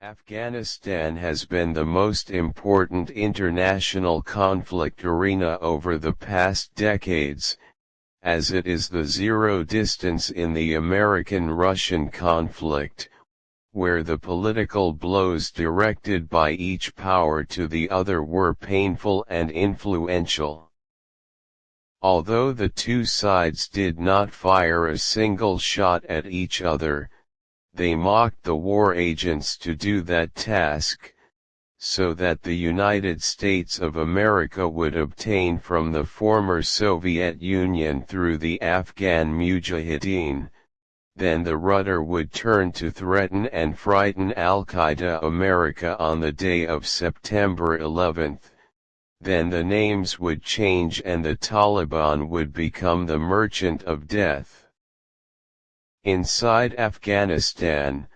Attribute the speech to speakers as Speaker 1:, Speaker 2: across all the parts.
Speaker 1: Afghanistan has been the most important international conflict arena over the past decades, as it is the zero distance in the American-Russian conflict, where the political blows directed by each power to the other were painful and influential. Although the two sides did not fire a single shot at each other, they mocked the war agents to do that task, so that the United States of America would obtain from the former Soviet Union through the Afghan Mujahideen. Then the rudder would turn to threaten and frighten Al-Qaeda America on the day of September 11. Then the names would change and the Taliban would become the merchant of death. Inside Afghanistan,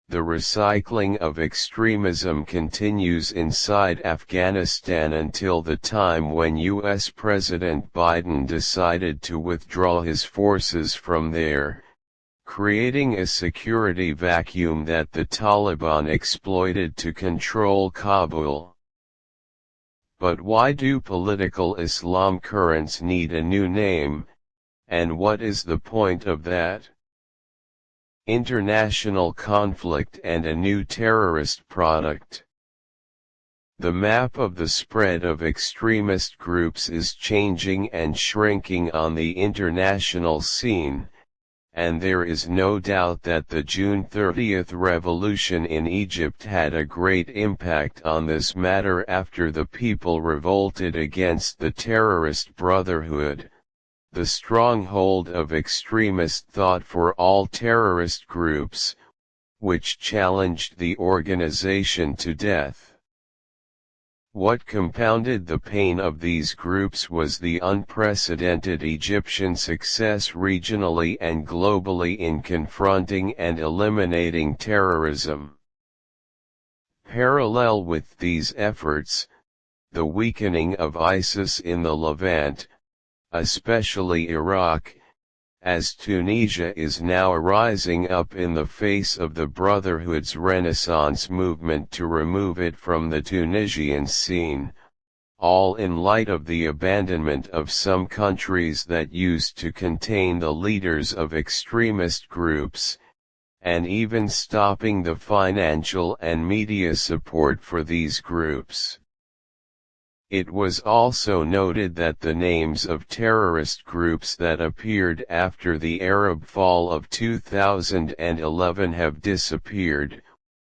Speaker 1: the recycling of extremism continues inside Afghanistan until the time when U.S. President Biden decided to withdraw his forces from there, creating a security vacuum that the Taliban exploited to control Kabul. But why do political Islam currents need a new name, and what is the point of that? International conflict and a new terrorist product. The map of the spread of extremist groups is changing and shrinking on the international scene, and there is no doubt that the June 30 revolution in Egypt had a great impact on this matter after the people revolted against the terrorist brotherhood, the stronghold of extremist thought for all terrorist groups, which challenged the organization to death. What compounded the pain of these groups was the unprecedented Egyptian success regionally and globally in confronting and eliminating terrorism. Parallel with these efforts, the weakening of ISIS in the Levant, especially Iraq, as Tunisia is now rising up in the face of the Brotherhood's Renaissance movement to remove it from the Tunisian scene, all in light of the abandonment of some countries that used to contain the leaders of extremist groups, and even stopping the financial and media support for these groups. It was also noted that the names of terrorist groups that appeared after the Arab fall of 2011 have disappeared,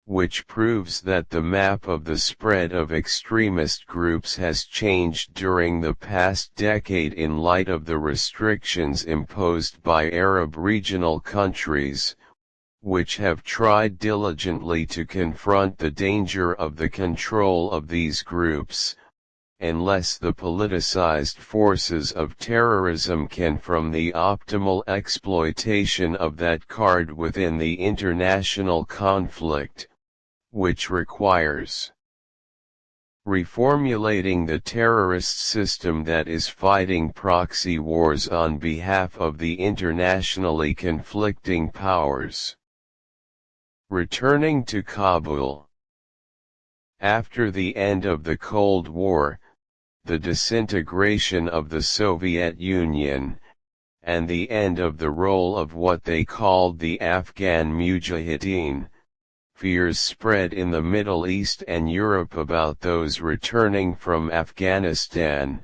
Speaker 1: which proves that the map of the spread of extremist groups has changed during the past decade in light of the restrictions imposed by Arab regional countries, which have tried diligently to confront the danger of the control of these groups, unless the politicized forces of terrorism can from the optimal exploitation of that card within the international conflict, which requires reformulating the terrorist system that is fighting proxy wars on behalf of the internationally conflicting powers. Returning to Kabul. After the end of the Cold War, the disintegration of the Soviet Union, and the end of the role of what they called the Afghan Mujahideen, fears spread in the Middle East and Europe about those returning from Afghanistan,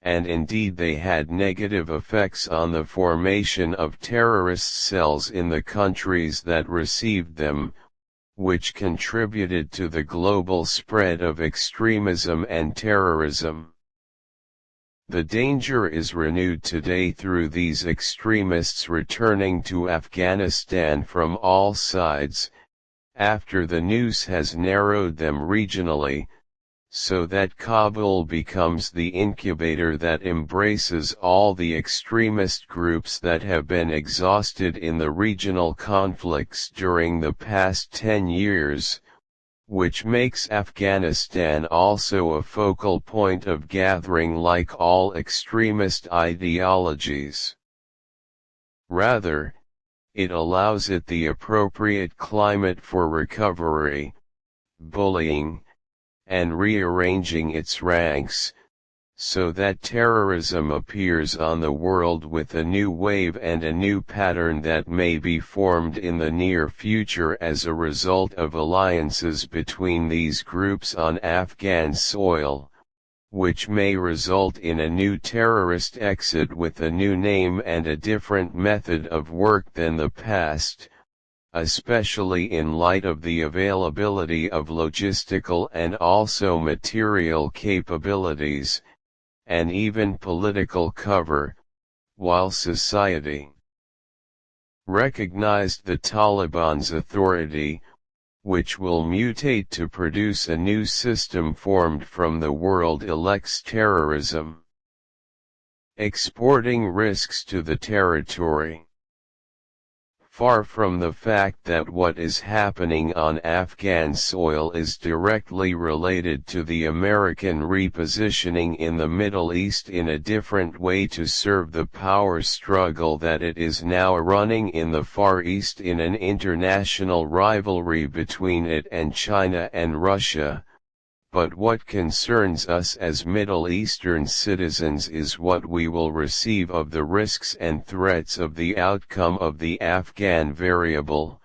Speaker 1: and indeed they had negative effects on the formation of terrorist cells in the countries that received them, which contributed to the global spread of extremism and terrorism. The danger is renewed today through these extremists returning to Afghanistan from all sides, after the noose has narrowed them regionally, so that Kabul becomes the incubator that embraces all the extremist groups that have been exhausted in the regional conflicts during the past 10 years, which makes Afghanistan also a focal point of gathering like all extremist ideologies. Rather, it allows it the appropriate climate for recovery, bullying, and rearranging its ranks, so that terrorism appears on the world with a new wave and a new pattern that may be formed in the near future as a result of alliances between these groups on Afghan soil, which may result in a new terrorist exit with a new name and a different method of work than the past, especially in light of the availability of logistical and also material capabilities, and even political cover, while society recognized the Taliban's authority, which will mutate to produce a new system formed from the world elects terrorism. Exporting risks to the territory. Far from the fact that what is happening on Afghan soil is directly related to the American repositioning in the Middle East in a different way to serve the power struggle that it is now running in the Far East in an international rivalry between it and China and Russia. But what concerns us as Middle Eastern citizens is what we will receive of the risks and threats of the outcome of the Afghan variable,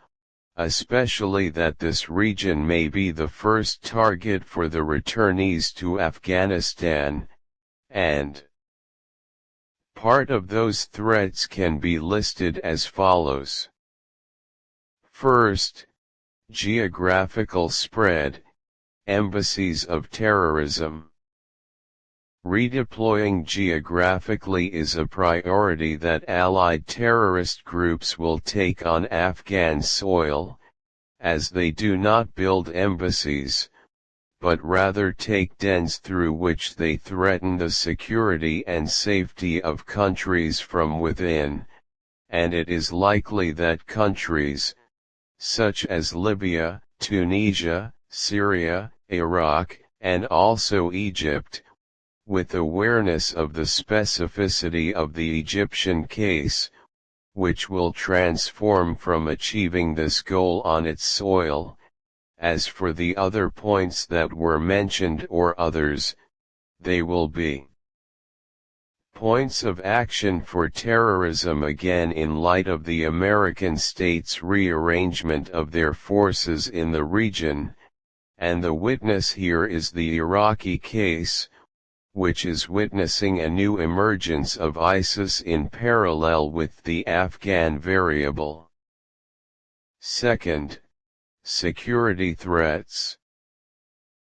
Speaker 1: especially that this region may be the first target for the returnees to Afghanistan, and part of those threats can be listed as follows. First, geographical spread. Embassies of terrorism. Redeploying geographically is a priority that allied terrorist groups will take on Afghan soil, as they do not build embassies, but rather take dens through which they threaten the security and safety of countries from within, and it is likely that countries, such as Libya, Tunisia, Syria, Iraq, and also Egypt, with awareness of the specificity of the Egyptian case, which will transform from achieving this goal on its soil. As for the other points that were mentioned or others, they will be points of action for terrorism again in light of the American states' rearrangement of their forces in the region. And the witness here is the Iraqi case, which is witnessing a new emergence of ISIS in parallel with the Afghan variable. Second, security threats.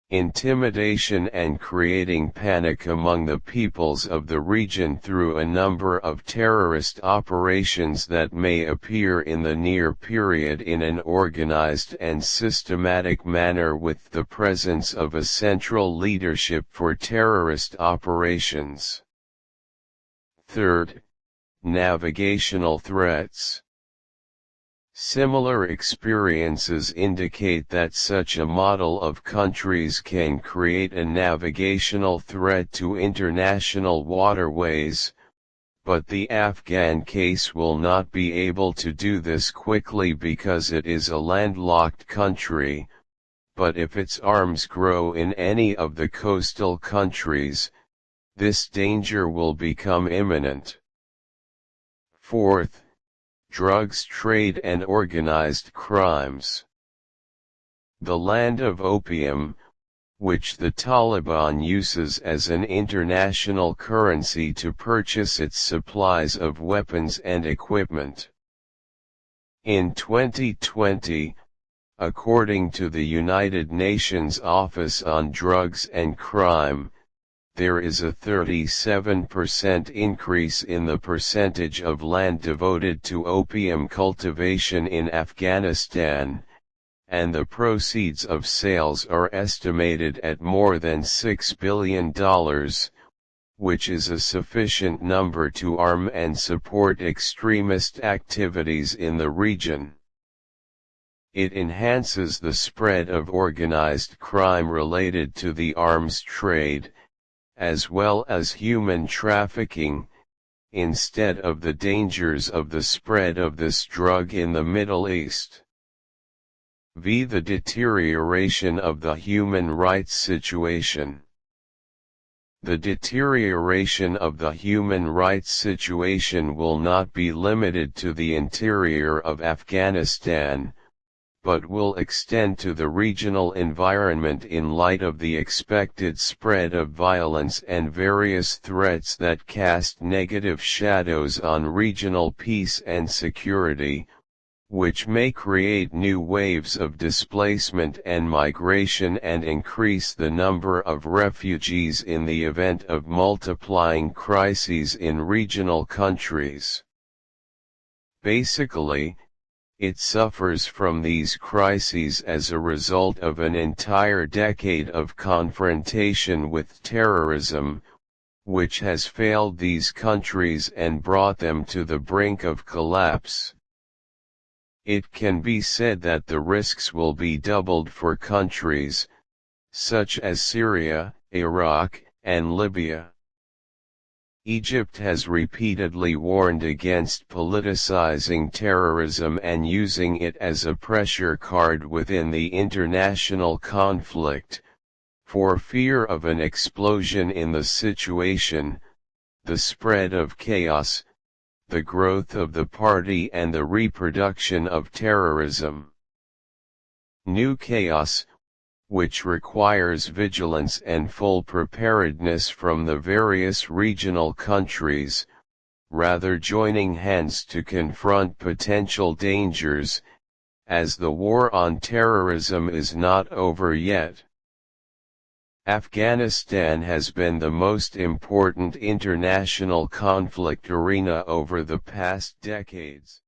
Speaker 1: Intimidation and creating panic among the peoples of the region through a number of terrorist operations that may appear in the near period in an organized and systematic manner with the presence of a central leadership for terrorist operations. Third, navigational threats. Similar experiences indicate that such a model of countries can create a navigational threat to international waterways, but the Afghan case will not be able to do this quickly because it is a landlocked country, but if its arms grow in any of the coastal countries, this danger will become imminent. Fourth, drugs trade and organized crimes. The land of opium, which the Taliban uses as an international currency to purchase its supplies of weapons and equipment. In 2020, according to the United Nations Office on Drugs and Crime, there is a 37% increase in the percentage of land devoted to opium cultivation in Afghanistan, and the proceeds of sales are estimated at more than $6 billion, which is a sufficient number to arm and support extremist activities in the region. It enhances the spread of organized crime related to the arms trade, as well as human trafficking, instead of the dangers of the spread of this drug in the Middle East. v. The deterioration of the human rights situation. The deterioration of the human rights situation will not be limited to the interior of Afghanistan, but will extend to the regional environment in light of the expected spread of violence and various threats that cast negative shadows on regional peace and security, which may create new waves of displacement and migration and increase the number of refugees in the event of multiplying crises in regional countries. Basically, it suffers from these crises as a result of an entire decade of confrontation with terrorism, which has failed these countries and brought them to the brink of collapse. It can be said that the risks will be doubled for countries, such as Syria, Iraq, and Libya. Egypt has repeatedly warned against politicizing terrorism and using it as a pressure card within the international conflict, for fear of an explosion in the situation, the spread of chaos, the growth of the party and the reproduction of terrorism. New chaos, which requires vigilance and full preparedness from the various regional countries, rather joining hands to confront potential dangers, as the war on terrorism is not over yet. Afghanistan has been the most important international conflict arena over the past decades.